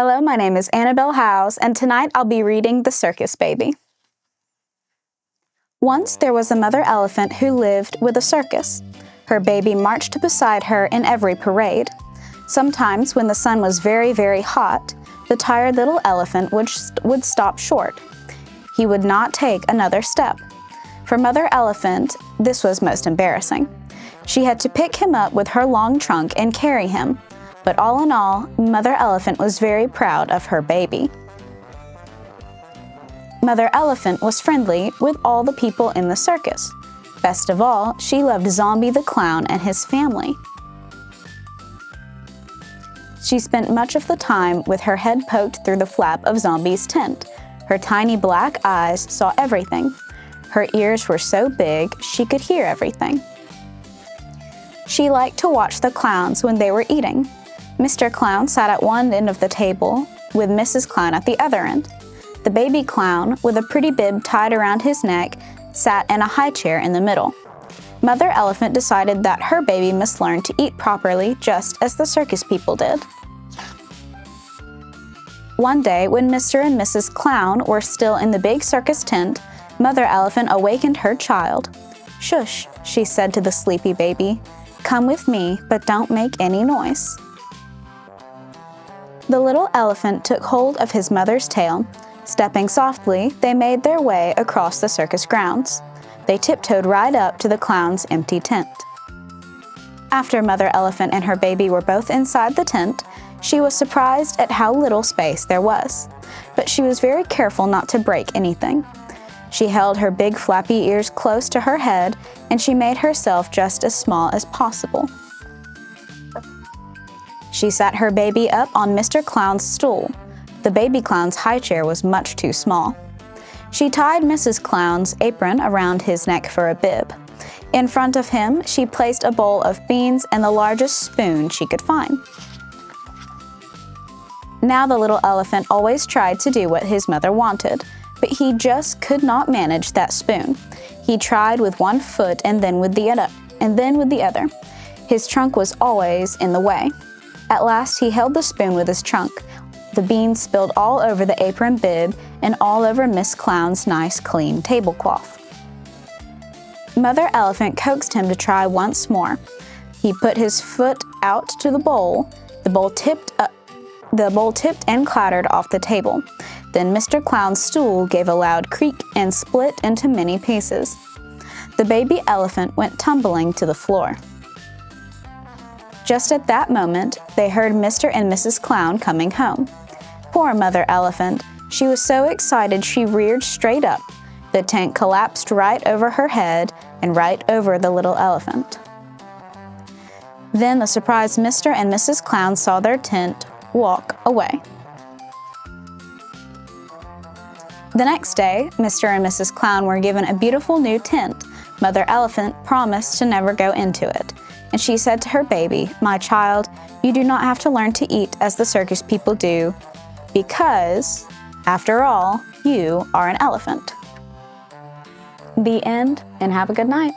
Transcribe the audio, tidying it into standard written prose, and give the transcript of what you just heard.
Hello, my name is Anabelle Howze, and tonight I'll be reading The Circus Baby. Once there was a mother elephant who lived with a circus. Her baby marched beside her in every parade. Sometimes when the sun was very, very hot, the tired little elephant would stop short. He would not take another step. For Mother Elephant, this was most embarrassing. She had to pick him up with her long trunk and carry him. But all in all, Mother Elephant was very proud of her baby. Mother Elephant was friendly with all the people in the circus. Best of all, she loved Zombie the Clown and his family. She spent much of the time with her head poked through the flap of Zombie's tent. Her tiny black eyes saw everything. Her ears were so big she could hear everything. She liked to watch the clowns when they were eating. Mr. Clown sat at one end of the table, with Mrs. Clown at the other end. The baby clown, with a pretty bib tied around his neck, sat in a high chair in the middle. Mother Elephant decided that her baby must learn to eat properly, just as the circus people did. One day, when Mr. and Mrs. Clown were still in the big circus tent, Mother Elephant awakened her child. "Shush," she said to the sleepy baby. "Come with me, but don't make any noise." The little elephant took hold of his mother's tail. Stepping softly, they made their way across the circus grounds. They tiptoed right up to the clown's empty tent. After Mother Elephant and her baby were both inside the tent, she was surprised at how little space there was. But she was very careful not to break anything. She held her big flappy ears close to her head, and she made herself just as small as possible. She sat her baby up on Mr. Clown's stool. The baby clown's high chair was much too small. She tied Mrs. Clown's apron around his neck for a bib. In front of him, she placed a bowl of beans and the largest spoon she could find. Now the little elephant always tried to do what his mother wanted, but he just could not manage that spoon. He tried with one foot and then with the other. His trunk was always in the way. At last he held the spoon with his trunk. The beans spilled all over the apron bib and all over Miss Clown's nice clean tablecloth. Mother Elephant coaxed him to try once more. He put his foot out to the bowl. The bowl tipped and clattered off the table. Then Mr. Clown's stool gave a loud creak and split into many pieces. The baby elephant went tumbling to the floor. Just at that moment, they heard Mr. and Mrs. Clown coming home. Poor Mother Elephant. She was so excited she reared straight up. The tent collapsed right over her head and right over the little elephant. Then the surprised Mr. and Mrs. Clown saw their tent walk away. The next day, Mr. and Mrs. Clown were given a beautiful new tent. Mother Elephant promised to never go into it. And she said to her baby, "My child, you do not have to learn to eat as the circus people do, because, after all, you are an elephant." The end, and have a good night.